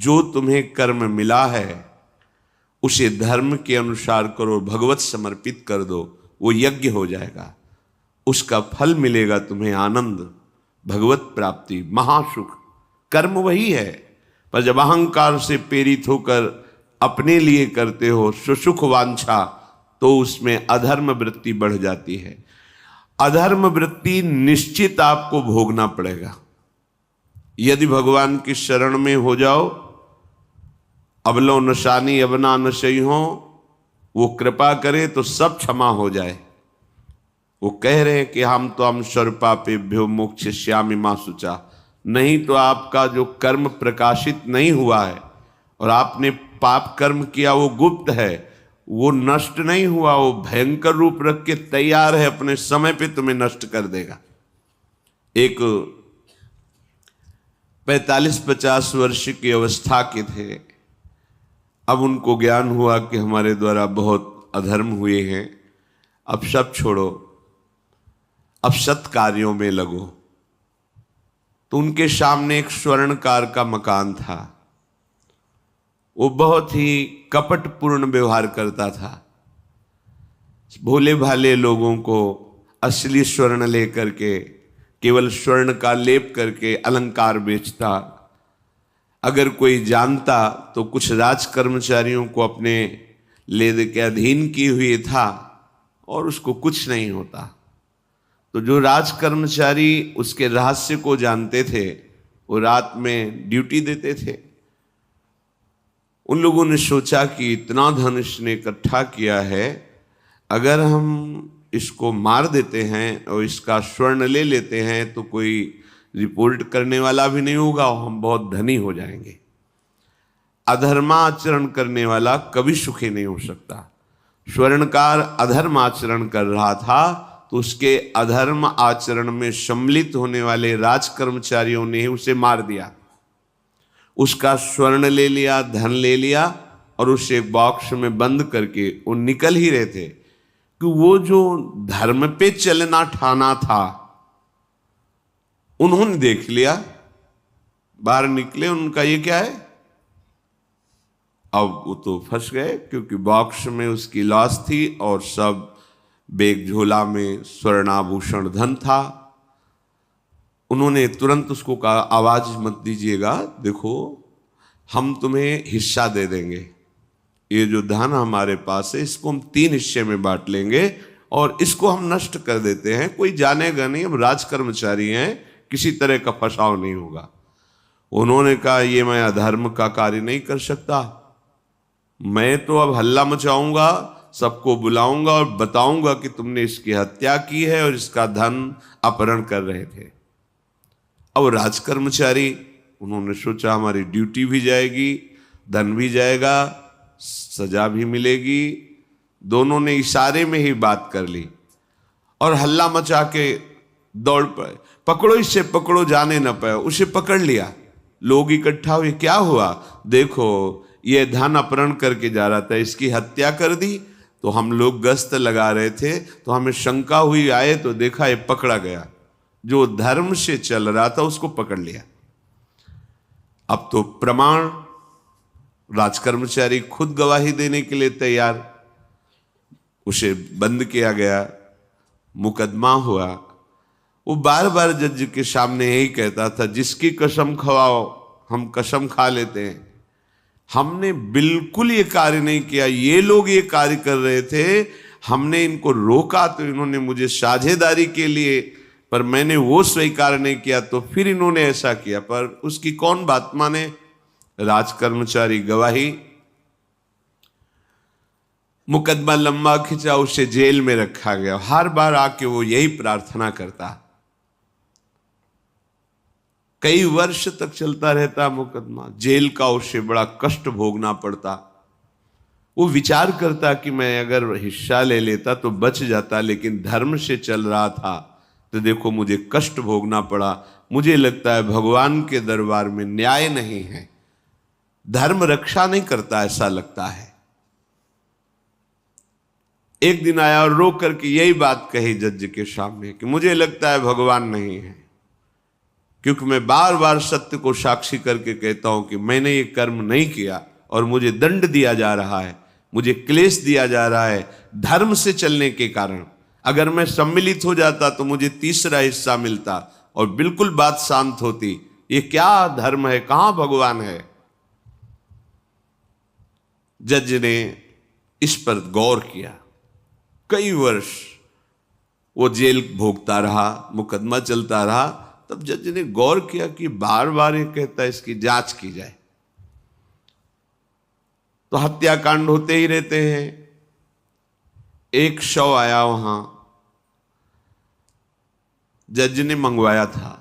जो तुम्हें कर्म मिला है उसे धर्म के अनुसार करो, भगवत समर्पित कर दो, वो यज्ञ हो जाएगा, उसका फल मिलेगा तुम्हें आनंद, भगवत प्राप्ति, महासुख। कर्म वही है, पर जब अहंकार से प्रेरित होकर अपने लिए करते हो सुसुख वांछा, तो उसमें अधर्म वृत्ति बढ़ जाती है। अधर्म वृत्ति निश्चित आपको भोगना पड़ेगा। यदि भगवान की शरण में हो जाओ, अबलो नशानी अबना नशई हो, वो कृपा करे तो सब क्षमा हो जाए। वो कह रहे हैं कि हम तो हम सर्वपापेभ्यो मोक्षयिष्यामि मा शुचा। नहीं तो आपका जो कर्म प्रकाशित नहीं हुआ है और आपने पाप कर्म किया वो गुप्त है, वो नष्ट नहीं हुआ, वो भयंकर रूप रख के तैयार है, अपने समय पे तुम्हें नष्ट कर देगा। एक 45-50 वर्ष की अवस्था के थे, अब उनको ज्ञान हुआ कि हमारे द्वारा बहुत अधर्म हुए हैं, अब सब छोड़ो, अब सत् कार्यों में लगो। तो उनके सामने एक स्वर्णकार का मकान था। वो बहुत ही कपटपूर्ण व्यवहार करता था, भोले भाले लोगों को असली स्वर्ण लेकर के केवल स्वर्ण का लेप करके अलंकार बेचता। अगर कोई जानता तो कुछ राज कर्मचारियों को अपने ले दे के अधीन किए हुए था और उसको कुछ नहीं होता। तो जो राज कर्मचारी उसके रहस्य को जानते थे वो रात में ड्यूटी देते थे। उन लोगों ने सोचा कि इतना धन इसने इकट्ठा किया है, अगर हम इसको मार देते हैं और इसका स्वर्ण ले लेते हैं तो कोई रिपोर्ट करने वाला भी नहीं होगा और हम बहुत धनी हो जाएंगे। अधर्माचरण करने वाला कभी सुखी नहीं हो सकता। स्वर्णकार अधर्म आचरण कर रहा था तो उसके अधर्म आचरण में सम्मिलित होने वाले राज कर्मचारियों ने उसे मार दिया, उसका स्वर्ण ले लिया, धन ले लिया और उसे एक बॉक्स में बंद करके वो निकल ही रहे थे कि वो जो धर्म पे चलना ठाना था उन्होंने देख लिया। बाहर निकले, उनका ये क्या है, अब वो तो फंस गए क्योंकि बॉक्स में उसकी लाश थी और सब बैग झोला में स्वर्णाभूषण धन था। उन्होंने तुरंत उसको कहा, आवाज मत दीजिएगा, देखो हम तुम्हें हिस्सा दे देंगे, ये जो धन हमारे पास है इसको हम 3 हिस्से में बांट लेंगे और इसको हम नष्ट कर देते हैं, कोई जानेगा नहीं, हम राज कर्मचारी हैं, किसी तरह का फसाव नहीं होगा। उन्होंने कहा, ये मैं अधर्म का कार्य नहीं कर सकता, मैं तो अब हल्ला मचाऊंगा, सबको बुलाऊंगा और बताऊंगा कि तुमने इसकी हत्या की है और इसका धन अपहरण कर रहे थे। अब राज कर्मचारी, उन्होंने सोचा हमारी ड्यूटी भी जाएगी, धन भी जाएगा, सजा भी मिलेगी। दोनों ने इशारे में ही बात कर ली और हल्ला मचा के दौड़ पाए, पकड़ो इसे, पकड़ो, जाने न पाए। उसे पकड़ लिया, लोग इकट्ठा हुए, क्या हुआ, देखो ये धन अपहरण करके जा रहा था, इसकी हत्या कर दी। तो हम लोग गश्त लगा रहे थे तो हमें शंका हुई, आए तो देखा ये पकड़ा गया, जो धर्म से चल रहा था उसको पकड़ लिया। अब तो प्रमाण, राजकर्मचारी खुद गवाही देने के लिए तैयार, उसे बंद किया गया, मुकदमा हुआ। वो बार बार जज के सामने यही कहता था, जिसकी कसम खवाओ हम कसम खा लेते हैं, हमने बिल्कुल ये कार्य नहीं किया, ये लोग ये कार्य कर रहे थे, हमने इनको रोका तो इन्होंने मुझे साझेदारी के लिए, पर मैंने वो स्वीकार नहीं किया तो फिर इन्होंने ऐसा किया। पर उसकी कौन बात माने, राज कर्मचारी गवाही। मुकदमा लंबा खिंचा, उसे जेल में रखा गया। हर बार आके वो यही प्रार्थना करता, कई वर्ष तक चलता रहता मुकदमा, जेल का उसे बड़ा कष्ट भोगना पड़ता। वो विचार करता कि मैं अगर हिस्सा ले लेता तो बच जाता, लेकिन धर्म से चल रहा था तो देखो मुझे कष्ट भोगना पड़ा। मुझे लगता है भगवान के दरबार में न्याय नहीं है, धर्म रक्षा नहीं करता, ऐसा लगता है। एक दिन आया और रो करके यही बात कही जज के सामने कि मुझे लगता है भगवान नहीं है। क्योंकि मैं बार बार सत्य को साक्षी करके कहता हूं कि मैंने ये कर्म नहीं किया और मुझे दंड दिया जा रहा है, मुझे क्लेश दिया जा रहा है धर्म से चलने के कारण। अगर मैं सम्मिलित हो जाता तो मुझे तीसरा हिस्सा मिलता और बिल्कुल बात शांत होती। ये क्या धर्म है, कहां भगवान है? जज ने इस पर गौर किया। कई वर्ष वो जेल भोगता रहा, मुकदमा चलता रहा। तब जज ने गौर किया कि बार बार ये कहता है इसकी जांच की जाए, तो हत्याकांड होते ही रहते हैं। एक शव आया वहां, जज ने मंगवाया था,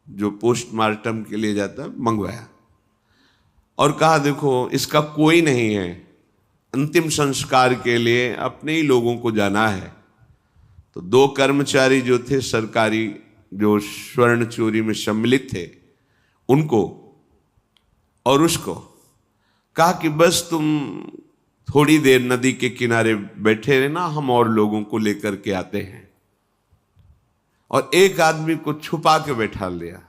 जो पोस्टमार्टम के लिए जाता है, मंगवाया और कहा देखो इसका कोई नहीं है, अंतिम संस्कार के लिए अपने ही लोगों को जाना है। तो 2 कर्मचारी जो थे सरकारी, जो स्वर्ण चोरी में सम्मिलित थे, उनको और उसको कहा कि बस तुम थोड़ी देर नदी के किनारे बैठे रहना, हम और लोगों को लेकर के आते हैं। और एक आदमी को छुपा के बैठा लिया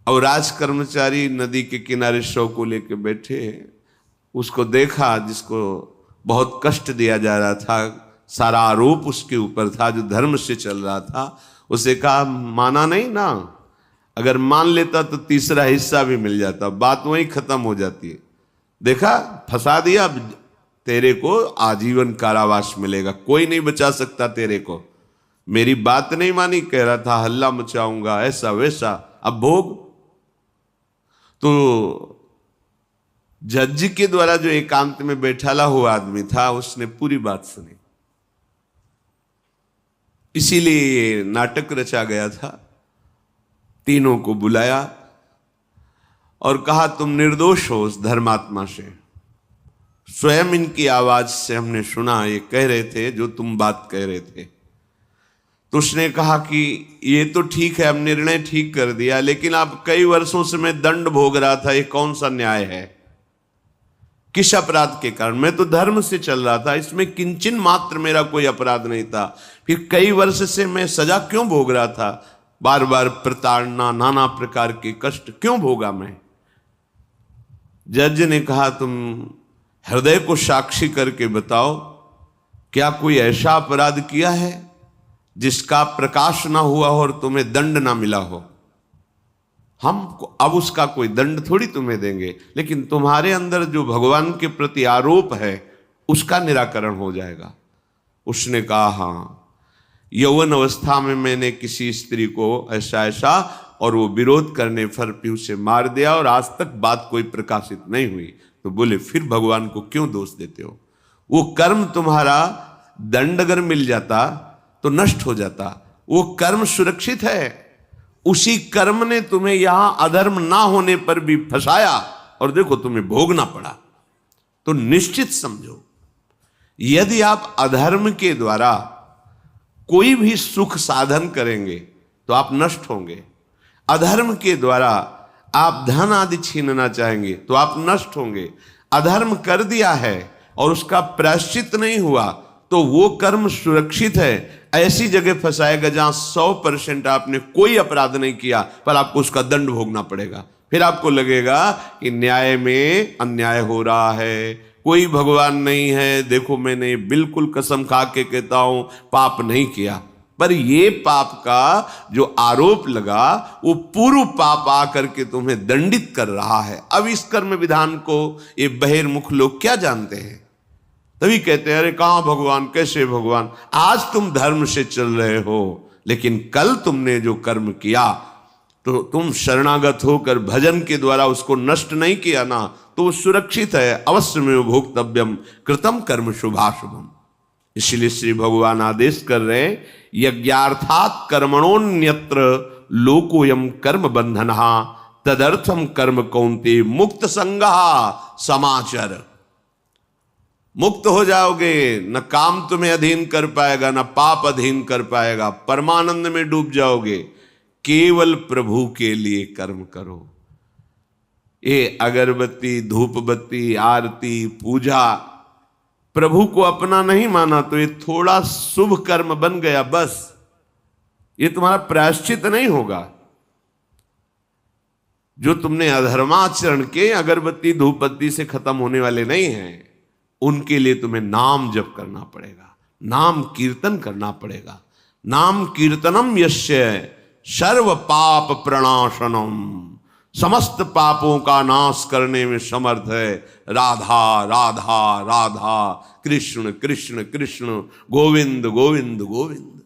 और राज कर्मचारी नदी के किनारे शव को लेकर बैठे। उसको देखा जिसको बहुत कष्ट दिया जा रहा था, सारा आरोप उसके ऊपर था, जो धर्म से चल रहा था। उसे कहा माना नहीं ना, अगर मान लेता तो तीसरा हिस्सा भी मिल जाता, बात वहीं खत्म हो जाती है। देखा, फंसा दिया, तेरे को आजीवन कारावास मिलेगा, कोई नहीं बचा सकता तेरे को। मेरी बात नहीं मानी, कह रहा था हल्ला मचाऊंगा, ऐसा वैसा, अब भोग। तो जज के द्वारा जो एकांत में बैठाला हुआ आदमी था, उसने पूरी बात सुनी। इसीलिए ये नाटक रचा गया था। तीनों को बुलाया और कहा तुम निर्दोष हो उस धर्मात्मा से। स्वयं इनकी आवाज से हमने सुना, ये कह रहे थे जो तुम बात कह रहे थे। तो उसने कहा कि ये तो ठीक है, अब निर्णय ठीक कर दिया, लेकिन अब कई वर्षों से मैं दंड भोग रहा था, ये कौन सा न्याय है? किस अपराध के कारण? मैं तो धर्म से चल रहा था, इसमें किंचन मात्र मेरा कोई अपराध नहीं था। फिर कई वर्ष से मैं सजा क्यों भोग रहा था? बार बार प्रताड़ना, नाना प्रकार के कष्ट क्यों भोगा मैं? जज ने कहा तुम हृदय को साक्षी करके बताओ, क्या कोई ऐसा अपराध किया है जिसका प्रकाश ना हुआ हो और तुम्हें दंड ना मिला हो? हम अब उसका कोई दंड थोड़ी तुम्हें देंगे, लेकिन तुम्हारे अंदर जो भगवान के प्रति आरोप है उसका निराकरण हो जाएगा। उसने कहा हाँ, यौवन अवस्था में मैंने किसी स्त्री को ऐसा ऐसा, और वो विरोध करने पर भी उसे मार दिया और आज तक बात कोई प्रकाशित नहीं हुई। तो बोले फिर भगवान को क्यों दोष देते हो? वो कर्म तुम्हारा दंड अगर मिल जाता तो नष्ट हो जाता, वो कर्म सुरक्षित है। उसी कर्म ने तुम्हें यहां अधर्म ना होने पर भी फंसाया और देखो तुम्हें भोगना पड़ा। तो निश्चित समझो, यदि आप अधर्म के द्वारा कोई भी सुख साधन करेंगे तो आप नष्ट होंगे। अधर्म के द्वारा आप धन आदि छीनना चाहेंगे तो आप नष्ट होंगे। अधर्म कर दिया है और उसका प्रायश्चित नहीं हुआ तो वो कर्म सुरक्षित है। ऐसी जगह फंसाएगा जहां 100% आपने कोई अपराध नहीं किया पर आपको उसका दंड भोगना पड़ेगा। फिर आपको लगेगा कि न्याय में अन्याय हो रहा है, कोई भगवान नहीं है। देखो मैंने बिल्कुल कसम खा के कहता हूं पाप नहीं किया, पर ये पाप का जो आरोप लगा वो पूर्व पाप आकर के तुम्हें दंडित कर रहा है। अब इस कर्म विधान को ये बहिर्मुख लोग क्या जानते हैं? तभी कहते हैं अरे कहां भगवान, कैसे भगवान? आज तुम धर्म से चल रहे हो, लेकिन कल तुमने जो कर्म किया तो तुम शरणागत होकर भजन के द्वारा उसको नष्ट नहीं किया ना, तो वो सुरक्षित है। अवश्य में भोक्तव्यम कृतम कर्म शुभाशुभम। इसलिए श्री भगवान आदेश कर रहे हैं यज्ञार्थात कर्मणोन्यत्र लोकोयम कर्म बंधनहा तदर्थम कर्म कौन्ते मुक्त संगहा समाचर। मुक्त हो जाओगे, न काम तुम्हें अधीन कर पाएगा, न पाप अधीन कर पाएगा, परमानंद में डूब जाओगे। केवल प्रभु के लिए कर्म करो। ये अगरबत्ती, धूप बत्ती, आरती, पूजा प्रभु को अपना नहीं माना तो ये थोड़ा शुभ कर्म बन गया, बस ये तुम्हारा प्रायश्चित नहीं होगा। जो तुमने अधर्माचरण के अगरबत्ती धूपबत्ती से खत्म होने वाले नहीं हैं, उनके लिए तुम्हें नाम जप करना पड़ेगा, नाम कीर्तन करना पड़ेगा। नाम कीर्तनम यस्य सर्व पाप प्रणाशनम, समस्त पापों का नाश करने में समर्थ है। राधा राधा राधा, कृष्ण कृष्ण कृष्ण, गोविंद गोविंद गोविंद।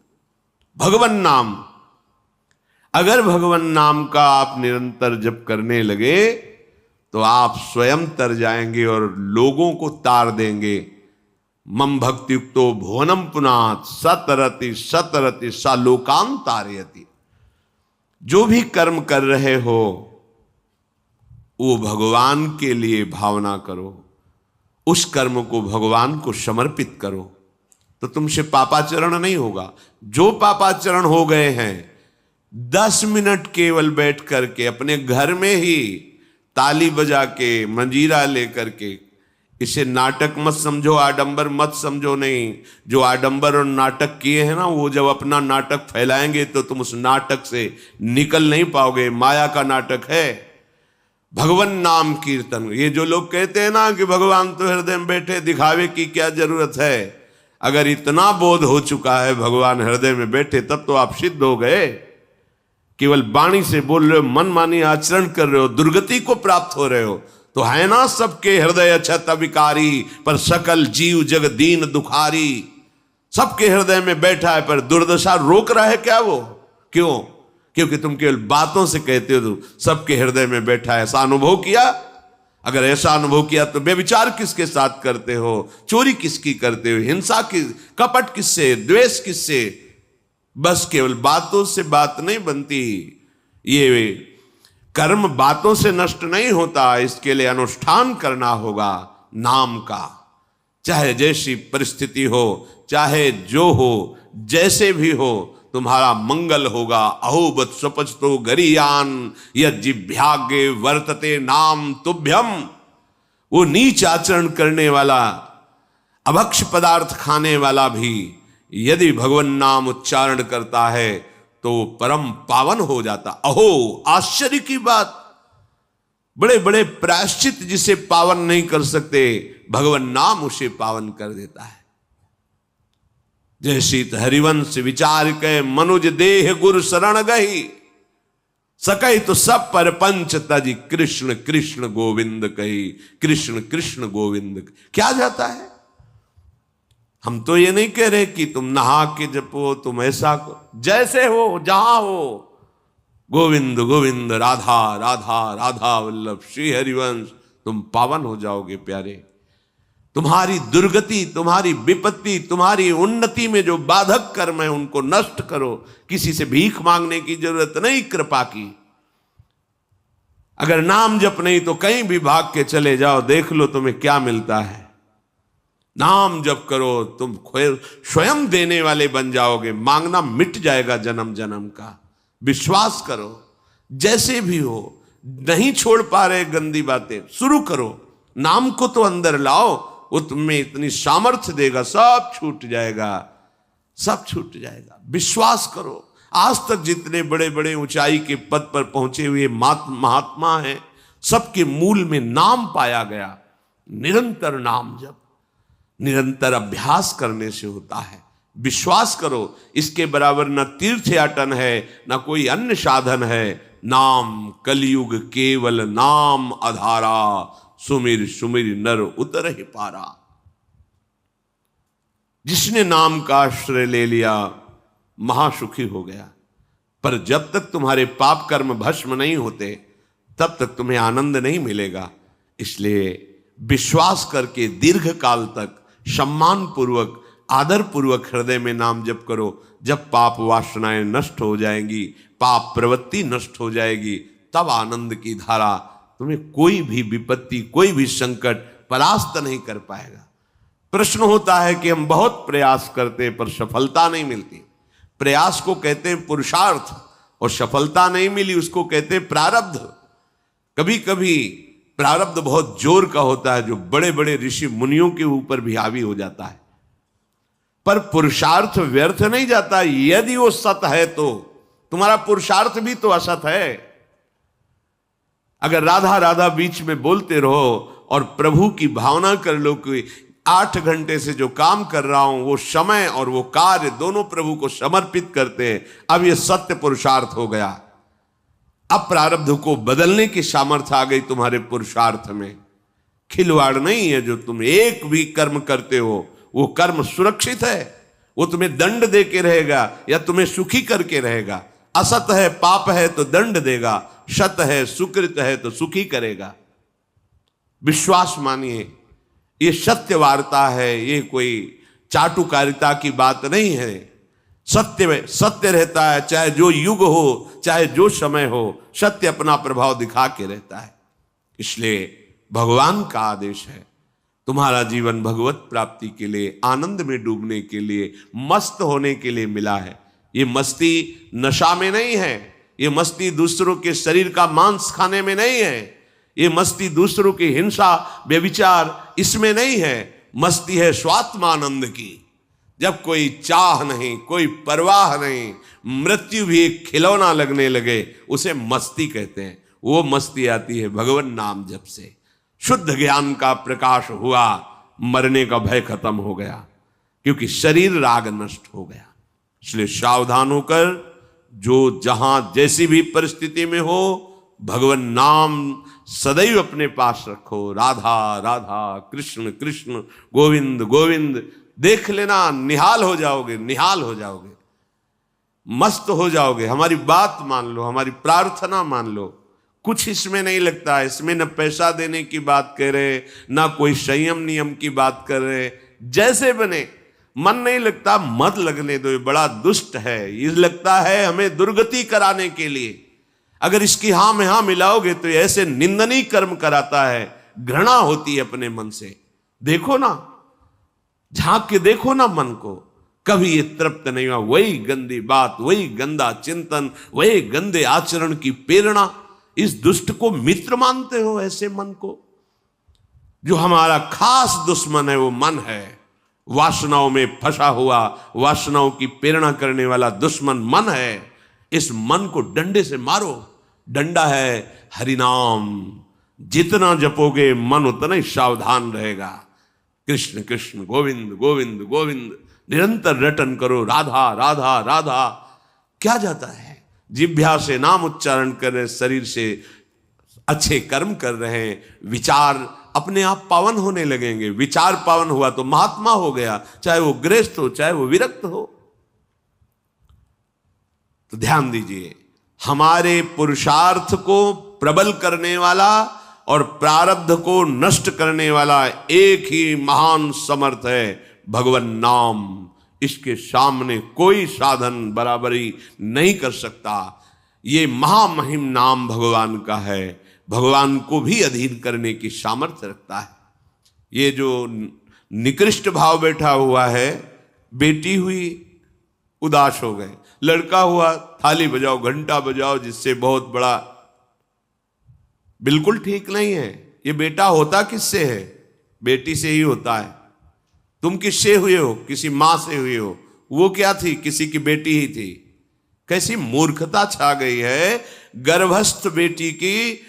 भगवन नाम, अगर भगवन नाम का आप निरंतर जप करने लगे तो आप स्वयं तर जाएंगे और लोगों को तार देंगे। मम भक्तियुक्तो भुवनम पुनात् सतरति सतरति सा लोकान तारयति। जो भी कर्म कर रहे हो वो भगवान के लिए भावना करो, उस कर्म को भगवान को समर्पित करो, तो तुमसे पापाचरण नहीं होगा। जो पापाचरण हो गए हैं 10 मिनट केवल बैठ करके अपने घर में ही ताली बजा के मंजीरा लेकर के, इसे नाटक मत समझो, आडंबर मत समझो। नहीं, जो आडंबर और नाटक किए हैं ना, वो जब अपना नाटक फैलाएंगे तो तुम उस नाटक से निकल नहीं पाओगे। माया का नाटक है। भगवान नाम कीर्तन, ये जो लोग कहते हैं ना कि भगवान तो हृदय में बैठे, दिखावे की क्या जरूरत है। अगर इतना बोध हो चुका है भगवान हृदय में बैठे, तब तो आप सिद्ध हो गए। केवल वाणी से बोल रहे हो, मन मानी आचरण कर रहे हो, दुर्गति को प्राप्त हो रहे हो, तो है ना सबके हृदय अछत विकारी, पर सकल जीव जग दीन दुखारी। सबके हृदय में बैठा है, पर दुर्दशा रोक रहा है क्या वो? क्यों? क्योंकि तुम केवल बातों से कहते हो सबके हृदय में बैठा है। ऐसा अनुभव किया? अगर ऐसा अनुभव किया तो व्यभिचार किसके साथ करते हो, चोरी किसकी करते हो, हिंसा की, कपट किससे, द्वेष किससे? बस केवल बातों से बात नहीं बनती। ये कर्म बातों से नष्ट नहीं होता, इसके लिए अनुष्ठान करना होगा नाम का। चाहे जैसी परिस्थिति हो, चाहे जो हो, जैसे भी हो, तुम्हारा मंगल होगा। अहोबत स्वपचतो गरीयान यज्जिभ्यागे वर्तते नाम तुभ्यम। वो नीच आचरण करने वाला, अभक्ष पदार्थ खाने वाला भी यदि भगवान नाम उच्चारण करता है तो परम पावन हो जाता। अहो, आश्चर्य की बात! बड़े बड़े प्रायश्चित जिसे पावन नहीं कर सकते, भगवान नाम उसे पावन कर देता है। जय शीत हरिवंश विचार के मनुज देह गुरु शरण गही, सकई तो सब पर पंच तज कृष्ण कृष्ण गोविंद कही। कृष्ण कृष्ण गोविंद क्या जाता है? हम तो ये नहीं कह रहे कि तुम नहा के जपो, तुम ऐसा जैसे हो, जहां हो, गोविंद गोविंद, राधा राधा राधा वल्लभ श्री हरिवंश, तुम पावन हो जाओगे प्यारे। तुम्हारी दुर्गति, तुम्हारी विपत्ति, तुम्हारी उन्नति में जो बाधक कर्म है उनको नष्ट करो। किसी से भीख मांगने की जरूरत नहीं, कृपा की। अगर नाम जप नहीं तो कहीं भी भाग के चले जाओ, देख लो तुम्हें क्या मिलता है। नाम जप करो, तुम स्वयं देने वाले बन जाओगे। मांगना मिट जाएगा जन्म जन्म का। विश्वास करो, जैसे भी हो। नहीं छोड़ पा रहे गंदी बातें, शुरू करो। नाम को तो अंदर लाओ, वो तुम्हें इतनी सामर्थ्य देगा, सब छूट जाएगा, सब छूट जाएगा। विश्वास करो। आज तक जितने बड़े बड़े ऊंचाई के पद पर पहुंचे हुए महात्मा हैं, सबके मूल में नाम पाया गया। निरंतर नाम जप, निरंतर अभ्यास करने से होता है। विश्वास करो, इसके बराबर न तीर्थ याटन है, न कोई अन्य साधन है। नाम कलयुग केवल नाम आधारा, सुमिर सुमिर नर उतर ही पारा। जिसने नाम का आश्रय ले लिया महासुखी हो गया। पर जब तक तुम्हारे पाप कर्म भस्म नहीं होते, तब तक तुम्हें आनंद नहीं मिलेगा। इसलिए विश्वास करके दीर्घ काल तक सम्मान पूर्वक, आदर पूर्वक हृदय में नाम जप करो। जब पाप वासनाएं नष्ट हो जाएंगी, पाप प्रवृत्ति नष्ट हो जाएगी, तब आनंद की धारा, तुम्हें कोई भी विपत्ति, कोई भी संकट परास्त नहीं कर पाएगा। प्रश्न होता है कि हम बहुत प्रयास करते पर सफलता नहीं मिलती। प्रयास को कहते हैं पुरुषार्थ, और सफलता नहीं मिली उसको कहते हैं प्रारब्ध। कभी कभी प्रारब्ध बहुत जोर का होता है, जो बड़े बड़े ऋषि मुनियों के ऊपर भी हावी हो जाता है। पर पुरुषार्थ व्यर्थ नहीं जाता। यदि वो सत है तो, तुम्हारा पुरुषार्थ भी तो असत है। अगर राधा राधा बीच में बोलते रहो और प्रभु की भावना कर लो कि 8 घंटे से जो काम कर रहा हूं वो समय और वो कार्य दोनों प्रभु को समर्पित करते हैं, अब ये सत्य पुरुषार्थ हो गया। अब प्रारब्ध को बदलने की सामर्थ्य आ गई तुम्हारे पुरुषार्थ में। खिलवाड़ नहीं है जो तुम एक भी कर्म करते हो, वो कर्म सुरक्षित है, वो तुम्हें दंड दे के रहेगा या तुम्हें सुखी करके रहेगा। असत है पाप है तो दंड देगा, सत है सुकृत है तो सुखी करेगा। विश्वास मानिए, ये सत्य वार्ता है, ये कोई चाटुकारिता की बात नहीं है। सत्य में सत्य रहता है, चाहे जो युग हो चाहे जो समय हो, सत्य अपना प्रभाव दिखा के रहता है। इसलिए भगवान का आदेश है, तुम्हारा जीवन भगवत प्राप्ति के लिए, आनंद में डूबने के लिए, मस्त होने के लिए मिला है। ये मस्ती नशा में नहीं है, ये मस्ती दूसरों के शरीर का मांस खाने में नहीं है, ये मस्ती दूसरों की हिंसा व्यभिचार इसमें नहीं है। मस्ती है स्वात्मानंद की। जब कोई चाह नहीं, कोई परवाह नहीं, मृत्यु भी एक खिलौना लगने लगे, उसे मस्ती कहते हैं। वो मस्ती आती है भगवान नाम जप से। शुद्ध ज्ञान का प्रकाश हुआ, मरने का भय खत्म हो गया, क्योंकि शरीर राग नष्ट हो गया। इसलिए सावधान होकर जो जहां जैसी भी परिस्थिति में हो, भगवान नाम सदैव अपने पास रखो। राधा राधा कृष्ण कृष्ण गोविंद गोविंद, देख लेना, निहाल हो जाओगे, निहाल हो जाओगे, मस्त हो जाओगे। हमारी बात मान लो, हमारी प्रार्थना मान लो, कुछ इसमें नहीं लगता है। इसमें न पैसा देने की बात कर रहे, ना कोई संयम नियम की बात कर रहे। जैसे बने, मन नहीं लगता मत लगने दो, ये बड़ा दुष्ट है, ये लगता है हमें दुर्गति कराने के लिए। अगर इसकी हाँ में हाँ मिलाओगे तो ऐसे निंदनीय कर्म कराता है, घृणा होती है अपने मन से। देखो ना, झांक के देखो ना मन को, कभी ये तृप्त नहीं हुआ। वही गंदी बात, वही गंदा चिंतन, वही गंदे आचरण की प्रेरणा। इस दुष्ट को मित्र मानते हो, ऐसे मन को? जो हमारा खास दुश्मन है वो मन है। वासनाओं में फंसा हुआ, वासनाओं की प्रेरणा करने वाला दुश्मन मन है। इस मन को डंडे से मारो। डंडा है हरिनाम, जितना जपोगे मन उतना ही सावधान रहेगा। कृष्ण कृष्ण गोविंद गोविंद गोविंद निरंतर रटन करो। राधा राधा राधा। क्या जाता है? जिह्वा से नाम उच्चारण कर रहे, शरीर से अच्छे कर्म कर रहे हैं, विचार अपने आप पावन होने लगेंगे। विचार पावन हुआ तो महात्मा हो गया, चाहे वो गृहस्थ हो चाहे वो विरक्त हो। तो ध्यान दीजिए, हमारे पुरुषार्थ को प्रबल करने वाला और प्रारब्ध को नष्ट करने वाला एक ही महान समर्थ है, भगवान नाम। इसके सामने कोई साधन बराबरी नहीं कर सकता। ये महामहिम नाम भगवान का है, भगवान को भी अधीन करने की सामर्थ्य रखता है। ये जो निकृष्ट भाव बैठा हुआ है, बेटी हुई उदास हो गए, लड़का हुआ थाली बजाओ घंटा बजाओ, जिससे बहुत बड़ा, बिल्कुल ठीक नहीं है। ये बेटा होता किससे है? बेटी से ही होता है। तुम किससे हुए हो? किसी मां से हुए हो। वो क्या थी? किसी की बेटी ही थी। कैसी मूर्खता छा गई है, गर्भस्थ बेटी की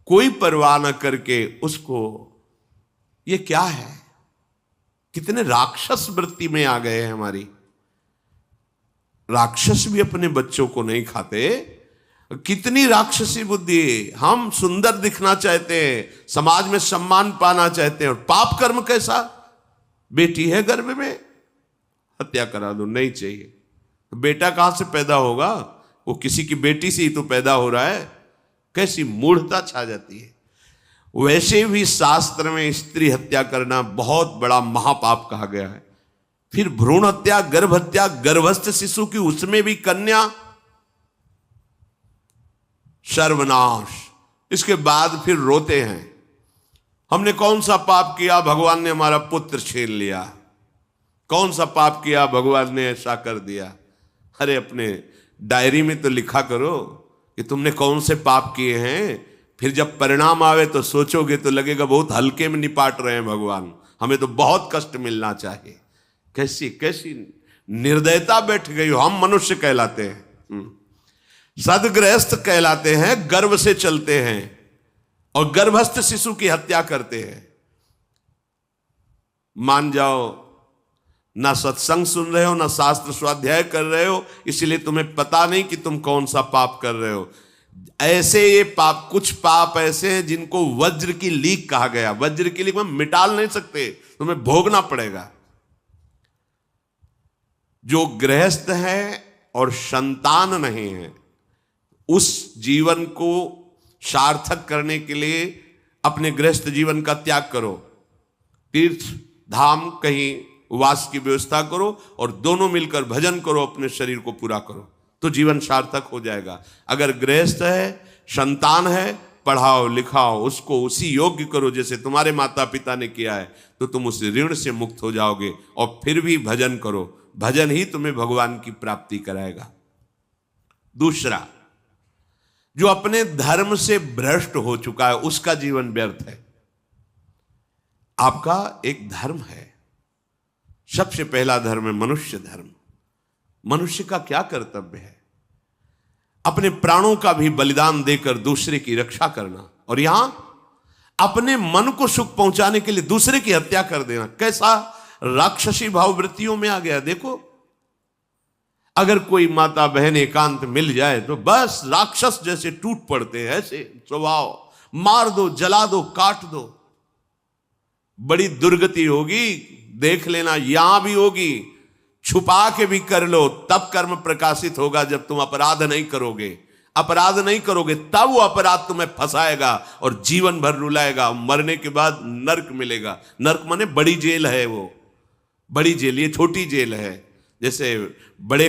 कोई परवाह न करके उसको, ये क्या है? कितने राक्षस वृत्ति में आ गए हैं हमारी। राक्षस भी अपने बच्चों को नहीं खाते। कितनी राक्षसी बुद्धि। हम सुंदर दिखना चाहते हैं, समाज में सम्मान पाना चाहते हैं, और पाप कर्म कैसा? बेटी है गर्भ में, हत्या करा दो, नहीं चाहिए। तो बेटा कहां से पैदा होगा? वो किसी की बेटी से ही तो पैदा हो रहा है। कैसी मूढ़ता छा जाती है। वैसे भी शास्त्र में स्त्री हत्या करना बहुत बड़ा महापाप कहा गया है। फिर भ्रूण हत्या, गर्भ हत्या, गर्भस्थ शिशु की, उसमें भी कन्या, सर्वनाश। इसके बाद फिर रोते हैं, हमने कौन सा पाप किया, भगवान ने हमारा पुत्र छीन लिया। कौन सा पाप किया, भगवान ने ऐसा कर दिया। अरे अपने डायरी में तो लिखा करो कि तुमने कौन से पाप किए हैं। फिर जब परिणाम आवे तो सोचोगे तो लगेगा बहुत हल्के में निपाट रहे हैं भगवान, हमें तो बहुत कष्ट मिलना चाहिए। कैसी कैसी निर्दयता बैठ गई हो। हम मनुष्य कहलाते हैं, सदगृहस्थ कहलाते हैं, गर्व से चलते हैं। और गर्भस्थ शिशु की हत्या करते हैं। मान जाओ, ना सत्संग सुन रहे हो, ना शास्त्र स्वाध्याय कर रहे हो, इसलिए तुम्हें पता नहीं कि तुम कौन सा पाप कर रहे हो। ऐसे ये पाप, कुछ पाप ऐसे हैं जिनको वज्र की लीक कहा गया। वज्र की लीक में मिटाल नहीं सकते, तुम्हें भोगना पड़ेगा। जो गृहस्थ है और संतान नहीं है, उस जीवन को सार्थक करने के लिए अपने गृहस्थ जीवन का त्याग करो, तीर्थ धाम कहीं वास की व्यवस्था करो और दोनों मिलकर भजन करो, अपने शरीर को पूरा करो, तो जीवन सार्थक हो जाएगा। अगर गृहस्थ है, संतान है, पढ़ाओ लिखाओ, उसको उसी योग्य करो जैसे तुम्हारे माता पिता ने किया है, तो तुम उस ऋण से मुक्त हो जाओगे। और फिर भी भजन करो, भजन ही तुम्हें भगवान की प्राप्ति कराएगा। दूसरा, जो अपने धर्म से भ्रष्ट हो चुका है, उसका जीवन व्यर्थ है। आपका एक धर्म है, सबसे पहला धर्म है मनुष्य धर्म। मनुष्य का क्या कर्तव्य है? अपने प्राणों का भी बलिदान देकर दूसरे की रक्षा करना, और यहां अपने मन को सुख पहुंचाने के लिए दूसरे की हत्या कर देना। कैसा राक्षसी भाववृत्तियों में आ गया। देखो, अगर कोई माता बहन एकांत मिल जाए तो बस राक्षस जैसे टूट पड़ते हैं, ऐसे स्वभाव, मार दो, जला दो, काट दो। बड़ी दुर्गति होगी, देख लेना, यहां भी होगी। छुपा के भी कर लो, तब कर्म प्रकाशित होगा। जब तुम अपराध नहीं करोगे, अपराध नहीं करोगे, तब वो अपराध तुम्हें फंसाएगा और जीवन भर रुलाएगा। मरने के बाद नर्क मिलेगा। नर्क माने बड़ी जेल है, वो बड़ी जेल, ये छोटी जेल है। जैसे बड़े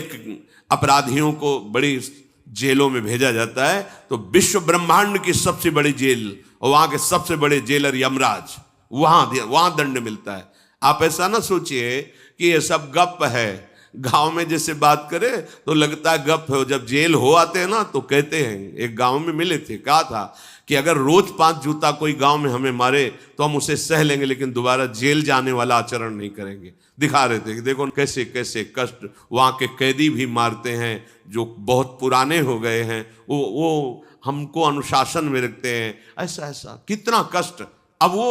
अपराधियों को बड़ी जेलों में भेजा जाता है, तो विश्व ब्रह्मांड की सबसे बड़ी जेल और वहां के सबसे बड़े जेलर यमराज, वहां दंड मिलता है। आप ऐसा ना सोचिए कि ये सब गप है। गांव में जैसे बात करे तो लगता है गप है, जब जेल हो आते हैं ना तो कहते हैं। एक गांव में मिले थे, कहा था कि अगर रोज 5 जूता कोई गांव में हमें मारे तो हम उसे सह लेंगे, लेकिन दोबारा जेल जाने वाला आचरण नहीं करेंगे। दिखा रहे थे कि देखो कैसे कैसे कष्ट वहां के कैदी भी मारते हैं जो बहुत पुराने हो गए हैं, वो हमको अनुशासन में रखते हैं। ऐसा ऐसा कितना कष्ट। अब वो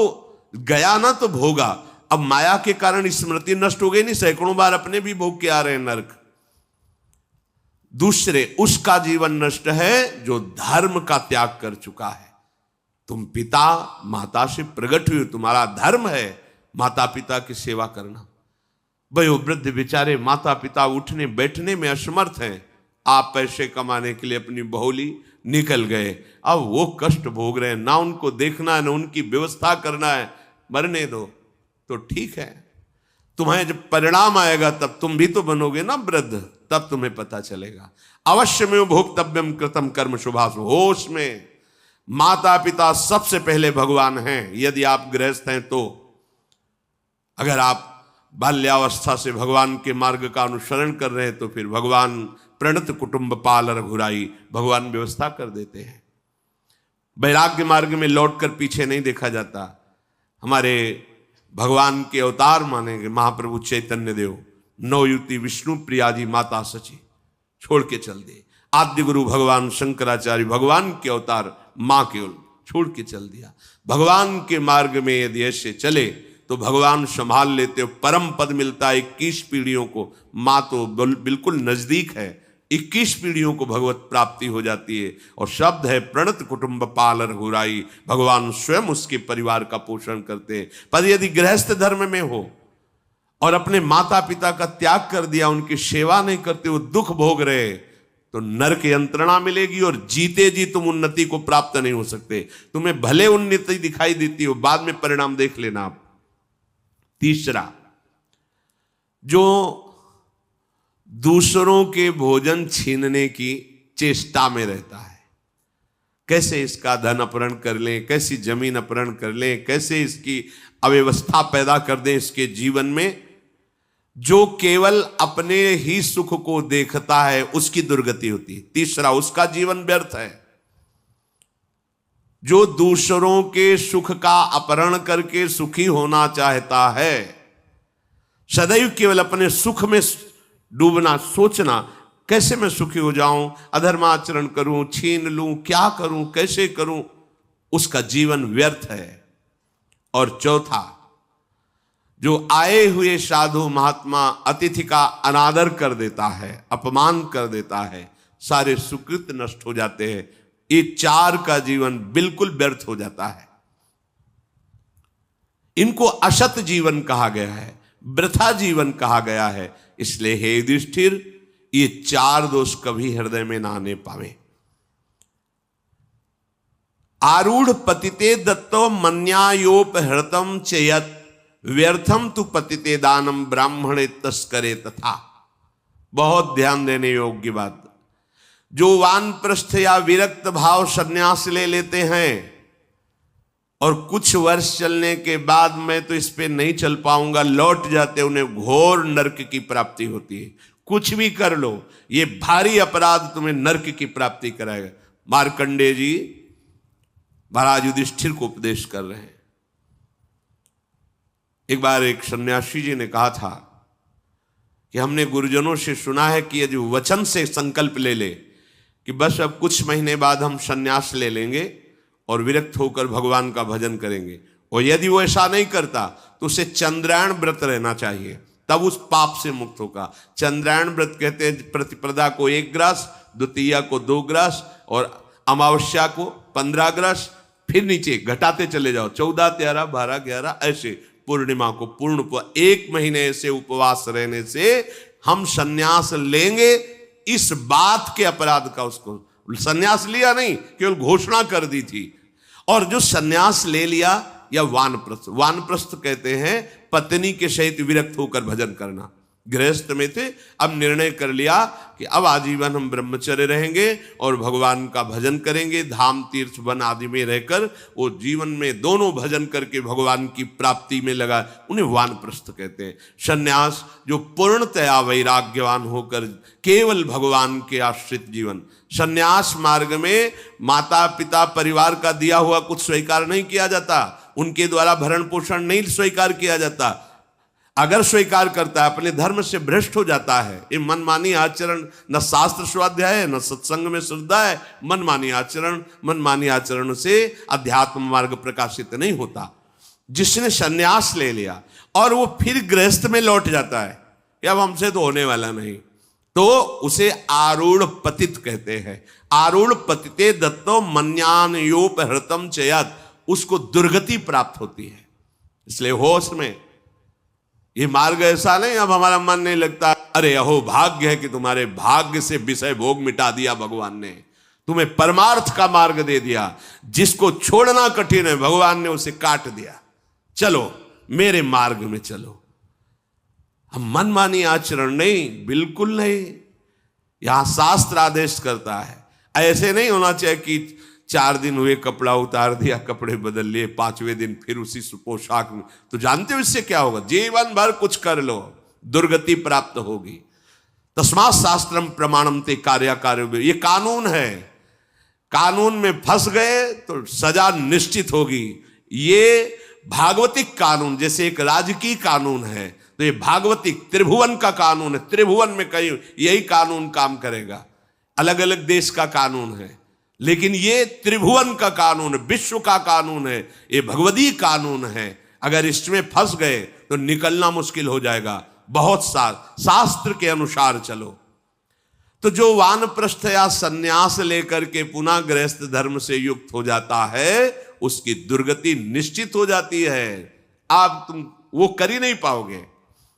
गया ना तो भोगा, अब माया के कारण स्मृति नष्ट हो गई नहीं, सैकड़ों बार अपने भी भोग के आ रहे हैं नरक। दूसरे, उसका जीवन नष्ट है जो धर्म का त्याग कर चुका है। तुम पिता माता से प्रकट हुए, तुम्हारा धर्म है माता पिता की सेवा करना। वयोवृद्ध बेचारे माता पिता उठने बैठने में असमर्थ हैं, आप पैसे कमाने के लिए अपनी बहुली निकल गए, अब वो कष्ट भोग रहे हैं। ना उनको देखना है, ना उनकी व्यवस्था करना है, मरने दो तो ठीक है। तुम्हें जब परिणाम आएगा तब तुम भी तो बनोगे ना वृद्ध, तब तुम्हें पता चलेगा। अवश्य में भोक्तव्यम कृतम कर्म शुभाशु। होश में, माता पिता सबसे पहले भगवान हैं यदि आप गृहस्थ हैं तो। अगर आप बाल्यावस्था से भगवान के मार्ग का अनुसरण कर रहे हैं तो फिर भगवान प्रणत कुटुंब पाल रघुराई, भगवान व्यवस्था कर देते हैं। वैराग्य मार्ग में लौटकर पीछे नहीं देखा जाता। हमारे भगवान के अवतार मानेंगे महाप्रभु चैतन्य देव, नवयुति विष्णु प्रिया जी माता सची छोड़ के चल दिए। आद्य गुरु भगवान शंकराचार्य भगवान के अवतार मां केवल छोड़ के चल दिया। भगवान के मार्ग में यदि ऐसे चले तो भगवान संभाल लेते हो। परम पद मिलता है 21 पीढ़ियों को। मां तो बिल्कुल नजदीक है, 21 पीढ़ियों को भगवत प्राप्ति हो जाती है। और शब्द है प्रणत कुटुंब पाल रघुराई, भगवान स्वयं उसके परिवार का पोषण करते हैं। पर यदि गृहस्थ धर्म में हो और अपने माता पिता का त्याग कर दिया, उनकी सेवा नहीं करते, वो दुख भोग रहे, तो नरक यंत्रणा मिलेगी और जीते जी तुम उन्नति को प्राप्त नहीं हो सकते। तुम्हें भले उन्नति दिखाई देती हो, बाद में परिणाम देख लेना आप। तीसरा, जो दूसरों के भोजन छीनने की चेष्टा में रहता है, कैसे इसका धन अपहरण कर लें, कैसी जमीन अपहरण कर लें, कैसे इसकी अव्यवस्था पैदा कर दें इसके जीवन में, जो केवल अपने ही सुख को देखता है उसकी दुर्गति होती है। तीसरा, उसका जीवन व्यर्थ है। जो दूसरों के सुख का अपहरण करके सुखी होना चाहता है, सदैव केवल अपने सुख में डूबना, सोचना कैसे मैं सुखी हो जाऊं, अधर्माचरण करूं, छीन लूं, क्या करूं, कैसे करूं, उसका जीवन व्यर्थ है। और चौथा, जो आए हुए साधु महात्मा अतिथि का अनादर कर देता है, अपमान कर देता है, सारे सुकृत नष्ट हो जाते हैं। ये चार का जीवन बिल्कुल व्यर्थ हो जाता है। इनको असत जीवन कहा गया है, वृथा जीवन कहा गया है। इसलिए हे युधिष्ठिर, ये चार दोष कभी हृदय में ना आने पावे। आरूढ़ पतिते दत्तो मन्यायोपहृतम चयत व्यर्थम तु पतिते दानम ब्राह्मणे तस्करे तथा। बहुत ध्यान देने योग्य बात। जो वानप्रस्थ या विरक्त भाव संन्यास ले लेते हैं और कुछ वर्ष चलने के बाद मैं तो इस पे नहीं चल पाऊंगा लौट जाते, उन्हें घोर नरक की प्राप्ति होती है। कुछ भी कर लो, ये भारी अपराध तुम्हें नरक की प्राप्ति कराएगा। मार्कंडेय जी महाराज युधिष्ठिर को उपदेश कर रहे हैं। एक बार एक सन्यासी जी ने कहा था कि हमने गुरुजनों से सुना है कि यदि वचन से संकल्प ले ले कि बस अब कुछ महीने बाद हम सन्यास ले लेंगे और विरक्त होकर भगवान का भजन करेंगे, और यदि वो ऐसा नहीं करता तो उसे चंद्रायण व्रत रहना चाहिए, तब उस पाप से मुक्त होगा। चंद्रायण व्रत कहते हैं प्रतिपदा को 1 ग्रास, द्वितीया को 2 ग्रास और अमावस्या को 15 ग्रास, फिर नीचे घटाते चले जाओ 14, 13, 12, 11 ऐसे पूर्णिमा को पूर्ण 1 महीने से उपवास रहने से हम सन्यास लेंगे। इस बात के अपराध का उसको सन्यास लिया नहीं, केवल घोषणा कर दी थी। और जो सन्यास ले लिया या वानप्रस्थ, वानप्रस्थ कहते हैं पत्नी के सहित विरक्त होकर भजन करना। गृहस्थ में थे, अब निर्णय कर लिया कि अब आजीवन हम ब्रह्मचर्य रहेंगे और भगवान का भजन करेंगे, धाम तीर्थ वन आदि में रहकर वो जीवन में दोनों भजन करके भगवान की प्राप्ति में लगा, उन्हें वानप्रस्थ कहते हैं। सन्यास जो पूर्णतया वैराग्यवान होकर केवल भगवान के आश्रित जीवन। सन्यास मार्ग में माता पिता परिवार का दिया हुआ कुछ स्वीकार नहीं किया जाता, उनके द्वारा भरण पोषण नहीं स्वीकार किया जाता। अगर स्वीकार करता है अपने धर्म से भ्रष्ट हो जाता है। ये मनमानी आचरण, न शास्त्र स्वाध्याय है न सत्संग में श्रद्धा है। मनमानी आचरण से अध्यात्म मार्ग प्रकाशित नहीं होता। जिसने सन्यास ले लिया और वो फिर गृहस्थ में लौट जाता है कि अब हमसे तो होने वाला नहीं, तो उसे आरूढ़ पतित कहते हैं। आरूढ़ पतिते दत्तो मन्यानयोपहृतम चयत, उसको दुर्गति प्राप्त होती है। इसलिए होश में ये मार्ग ऐसा नहीं अब हमारा मन नहीं लगता, अरे अहो भाग्य है कि तुम्हारे भाग्य से विषय भोग मिटा दिया भगवान ने, तुम्हें परमार्थ का मार्ग दे दिया। जिसको छोड़ना कठिन है भगवान ने उसे काट दिया, चलो मेरे मार्ग में चलो। हम मनमानी आचरण नहीं, बिल्कुल नहीं। यहां शास्त्र आदेश करता है। ऐसे नहीं होना चाहिए कि 4 दिन हुए कपड़ा उतार दिया, कपड़े बदल लिए, 5वें दिन फिर उसी पोशाक में। तो जानते हो इससे क्या होगा? जीवन भर कुछ कर लो, दुर्गति प्राप्त होगी। तस्मात् शास्त्रम प्रमाणम ते कार्य, ये कानून है। कानून में फंस गए तो सजा निश्चित होगी। ये भागवतिक कानून जैसे एक राजकीय कानून है, तो ये भागवतिक त्रिभुवन का कानून है। त्रिभुवन में कहीं यही कानून काम करेगा। अलग अलग देश का कानून है, लेकिन ये त्रिभुवन का कानून है, विश्व का कानून है, ये भगवदीय कानून है। अगर इसमें फंस गए तो निकलना मुश्किल हो जाएगा। बहुत शास्त्र के अनुसार चलो। तो जो वानप्रस्थ या सन्यास लेकर के पुनः गृहस्थ धर्म से युक्त हो जाता है, उसकी दुर्गति निश्चित हो जाती है। आप तुम वो कर ही नहीं पाओगे।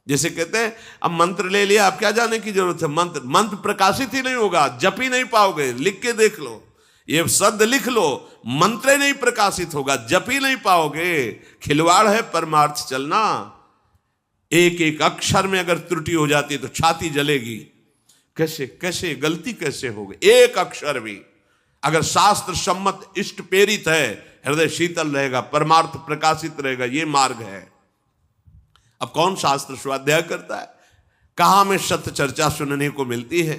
जैसे कहते हैं अब मंत्र ले लिया, अब क्या जाने की जरूरत है। मंत्र प्रकाशित ही नहीं होगा, जप ही नहीं पाओगे। लिख के देख लो, ये शब्द लिख लो, मंत्र नहीं प्रकाशित होगा, जप ही नहीं पाओगे। खिलवाड़ है परमार्थ चलना। एक एक अक्षर में अगर त्रुटि हो जाती है तो छाती जलेगी। कैसे गलती कैसे होगी? एक अक्षर भी अगर शास्त्र सम्मत इष्ट प्रेरित है, हृदय शीतल रहेगा, परमार्थ प्रकाशित रहेगा। ये मार्ग है। अब कौन शास्त्र स्वाध्याय करता है? कहां में सत्य चर्चा सुनने को मिलती है?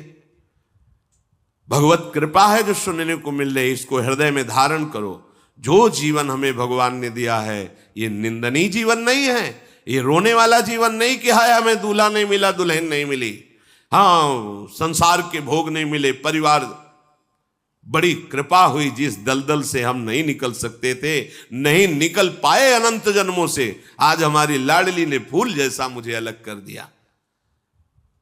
भगवत कृपा है जो सुनने को मिल रही, इसको हृदय में धारण करो। जो जीवन हमें भगवान ने दिया है ये निंदनीय जीवन नहीं है, ये रोने वाला जीवन नहीं कि हाय हमें दूल्हा नहीं मिला, दुल्हन नहीं मिली, हाँ संसार के भोग नहीं मिले, परिवार बड़ी कृपा हुई, जिस दलदल से हम नहीं निकल सकते थे, नहीं निकल पाए अनंत जन्मों से, आज हमारी लाडली ने फूल जैसा मुझे अलग कर दिया।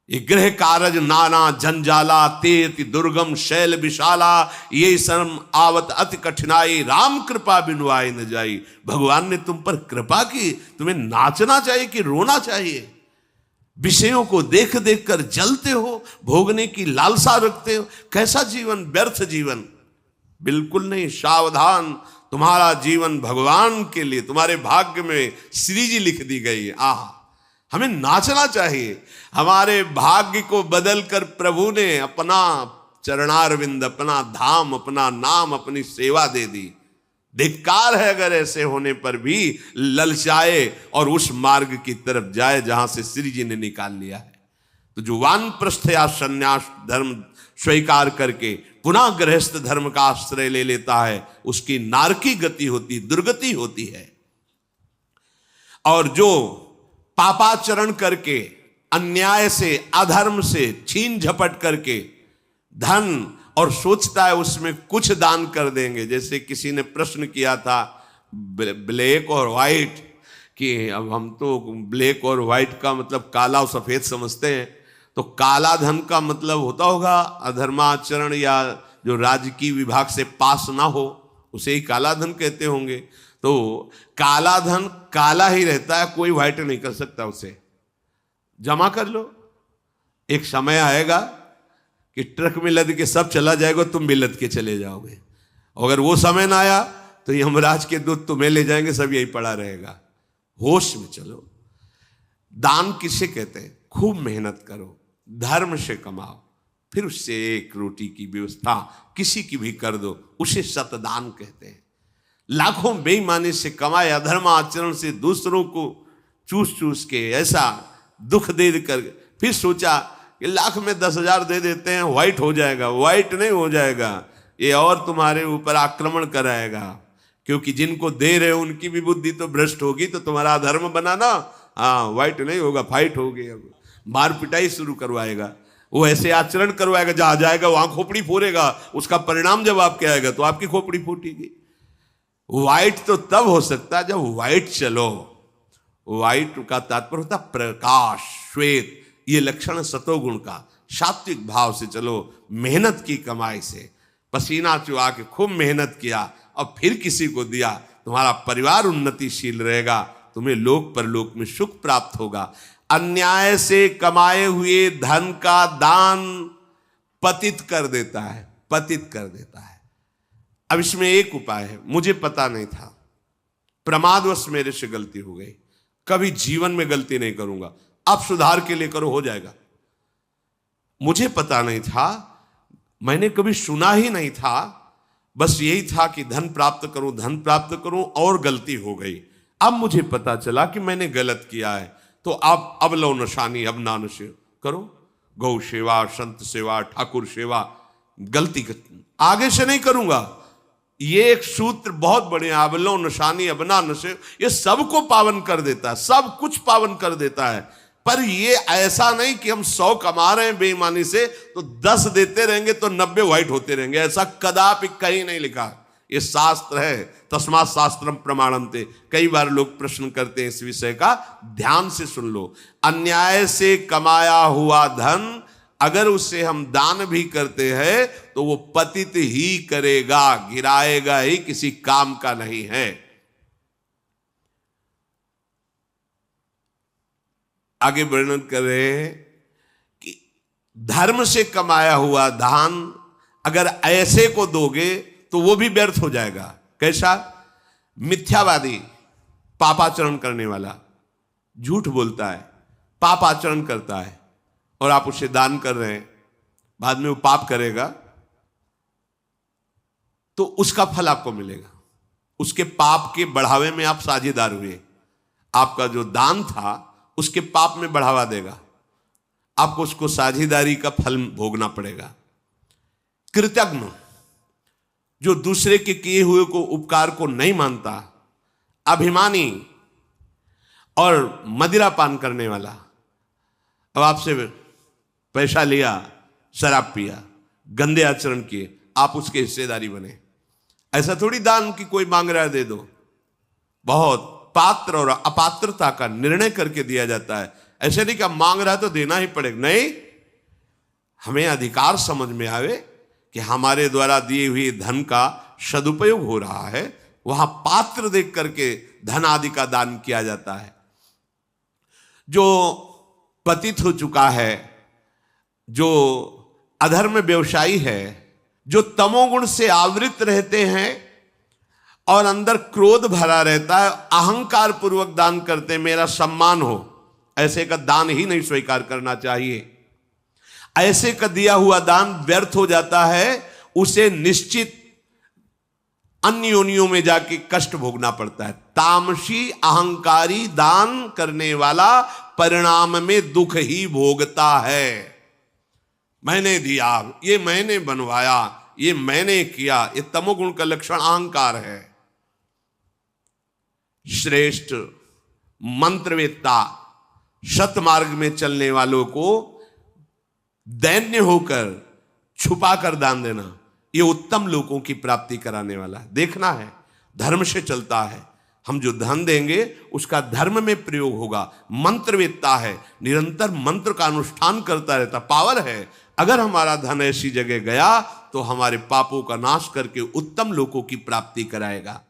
ये गृह कारज नाना जंजाला, तेति दुर्गम शैल विशाला, ये शर्म आवत अति कठिनाई, राम कृपा बिनु आए न जाई। भगवान ने तुम पर कृपा की, तुम्हें नाचना चाहिए कि रोना चाहिए? विषयों को देख देख कर जलते हो, भोगने की लालसा रखते हो, कैसा जीवन, व्यर्थ जीवन। बिल्कुल नहीं, सावधान, तुम्हारा जीवन भगवान के लिए, तुम्हारे भाग्य में श्री जी लिख दी गई है। आह, हमें नाचना चाहिए। हमारे भाग्य को बदल कर प्रभु ने अपना चरणारविंद, अपना धाम, अपना नाम, अपनी सेवा दे दी। धिक्कार है अगर ऐसे होने पर भी ललचाए और उस मार्ग की तरफ जाए जहां से श्री जी ने निकाल लिया है। तो जो वानप्रस्थ या संन्यास धर्म स्वीकार करके पुनः गृहस्थ धर्म का आश्रय ले लेता है, उसकी नारकी गति होती, दुर्गति होती है। और जो पापाचरण करके, अन्याय से, अधर्म से छीन झपट करके धन, और सोचता है उसमें कुछ दान कर देंगे। जैसे किसी ने प्रश्न किया था ब्लैक और व्हाइट, कि अब हम तो ब्लैक और व्हाइट का मतलब काला और सफेद समझते हैं, तो काला धन का मतलब होता होगा अधर्माचरण या जो राजकीय विभाग से पास ना हो, उसे ही काला धन कहते होंगे। तो काला धन काला ही रहता है, कोई व्हाइट नहीं कर सकता उसे। जमा कर लो, एक समय आएगा कि ट्रक में लद के सब चला जाएगा, तुम भी लद के चले जाओगे। अगर वो समय ना आया तो यमराज के दूत तुम्हें ले जाएंगे, सब यही पड़ा रहेगा। होश में चलो। दान किसे कहते हैं? खूब मेहनत करो, धर्म से कमाओ, फिर उससे एक रोटी की व्यवस्था किसी की भी कर दो, उसे सतदान कहते हैं। लाखों बेईमानी से कमाए, अधर्म आचरण से दूसरों को चूस चूस के ऐसा दुख दे कर, फिर सोचा कि लाख में 10,000 दे देते हैं, व्हाइट हो जाएगा। व्हाइट नहीं हो जाएगा, ये और तुम्हारे ऊपर आक्रमण कराएगा, क्योंकि जिनको दे रहे हो उनकी भी बुद्धि तो भ्रष्ट होगी, तो तुम्हारा धर्म बनाना, हाँ, व्हाइट नहीं होगा, फाइट होगी। अब मार पिटाई शुरू करवाएगा, वो ऐसे आचरण करवाएगा, जहां जाएगा वहां खोपड़ी फोड़ेगा, उसका परिणाम जब आपके आएगा तो आपकी खोपड़ी फूटेगी। व्हाइट तो तब हो सकता है जब व्हाइट चलो। व्हाइट का तात्पर्य होता प्रकाश, श्वेत, ये लक्षण सतोगुण का। सात्विक भाव से चलो, मेहनत की कमाई से, पसीना चुहा के खूब मेहनत किया और फिर किसी को दिया, तुम्हारा परिवार उन्नतिशील रहेगा, तुम्हें लोक परलोक में सुख प्राप्त होगा। अन्याय से कमाए हुए धन का दान पतित कर देता है, पतित कर देता है। अब इसमें एक उपाय है, मुझे पता नहीं था, प्रमादवश मेरे से गलती हो गई, कभी जीवन में गलती नहीं करूंगा, अब सुधार के लिए करो, हो जाएगा। मुझे पता नहीं था, मैंने कभी सुना ही नहीं था, बस यही था कि धन प्राप्त करूं, धन प्राप्त करूं, और गलती हो गई। अब मुझे पता चला कि मैंने गलत किया है, तो अब लो नशानी, अब ना नशे करो, गौ सेवा, संत सेवा, ठाकुर सेवा, गलती आगे से नहीं करूंगा। ये एक सूत्र बहुत बढ़िया, अब लो नशानी अब ना नशे, ये सबको पावन कर देता है, सब कुछ पावन कर देता है। पर ये ऐसा नहीं कि हम 100 कमा रहे हैं बेईमानी से तो 10 देते रहेंगे तो 90 व्हाइट होते रहेंगे, ऐसा कदापि कहीं नहीं लिखा। ये शास्त्र है, तस्मात् शास्त्रम प्रमाणन्ते। कई बार लोग प्रश्न करते हैं इस विषय का, ध्यान से सुन लो। अन्याय से कमाया हुआ धन अगर उसे हम दान भी करते हैं तो वो पतित ही करेगा, गिराएगा ही, किसी काम का नहीं है। आगे वर्णन कर रहे हैं कि धर्म से कमाया हुआ दान अगर ऐसे को दोगे तो वो भी व्यर्थ हो जाएगा। कैसा? मिथ्यावादी, पापाचरण करने वाला, झूठ बोलता है, पापाचरण करता है, और आप उसे दान कर रहे हैं, बाद में वो पाप करेगा तो उसका फल आपको मिलेगा। उसके पाप के बढ़ावे में आप साझेदार हुए, आपका जो दान था उसके पाप में बढ़ावा देगा, आपको उसको साझेदारी का फल भोगना पड़ेगा। कृतज्ञ, जो दूसरे के किए हुए को उपकार को नहीं मानता, अभिमानी और मदिरा पान करने वाला, अब आपसे पैसा लिया, शराब पिया, गंदे आचरण किए, आप उसके हिस्सेदारी बने। ऐसा थोड़ी दान की कोई मांग रहा है दे दो, बहुत पात्र और अपात्रता का निर्णय करके दिया जाता है। ऐसे नहीं कि मांग रहा है तो देना ही पड़ेगा, नहीं, हमें अधिकार समझ में आवे कि हमारे द्वारा दिए हुए धन का सदुपयोग हो रहा है, वहां पात्र देख करके धन आदि का दान किया जाता है। जो पतित हो चुका है, जो अधर्म व्यवसायी है, जो तमोगुण से आवृत रहते हैं और अंदर क्रोध भरा रहता है, अहंकार पूर्वक दान करते मेरा सम्मान हो, ऐसे का दान ही नहीं स्वीकार करना चाहिए। ऐसे का दिया हुआ दान व्यर्थ हो जाता है, उसे निश्चित अन्य योनियों में जाके कष्ट भोगना पड़ता है। तामसी अहंकारी दान करने वाला परिणाम में दुख ही भोगता है। मैंने दिया, ये मैंने बनवाया, ये मैंने किया, ये तमोगुण का लक्षण अहंकार है। श्रेष्ठ मंत्रवेत्ता सतमार्ग में चलने वालों को दैन्य होकर छुपा कर दान देना, ये उत्तम लोगों की प्राप्ति कराने वाला है। देखना है, धर्म से चलता है। हम जो धन देंगे उसका धर्म में प्रयोग होगा। मंत्रवेत्ता है, निरंतर मंत्र का अनुष्ठान करता रहता, पावर है। अगर हमारा धन ऐसी जगह गया तो हमारे पापों का नाश करके उत्तम लोगों की प्राप्ति कराएगा।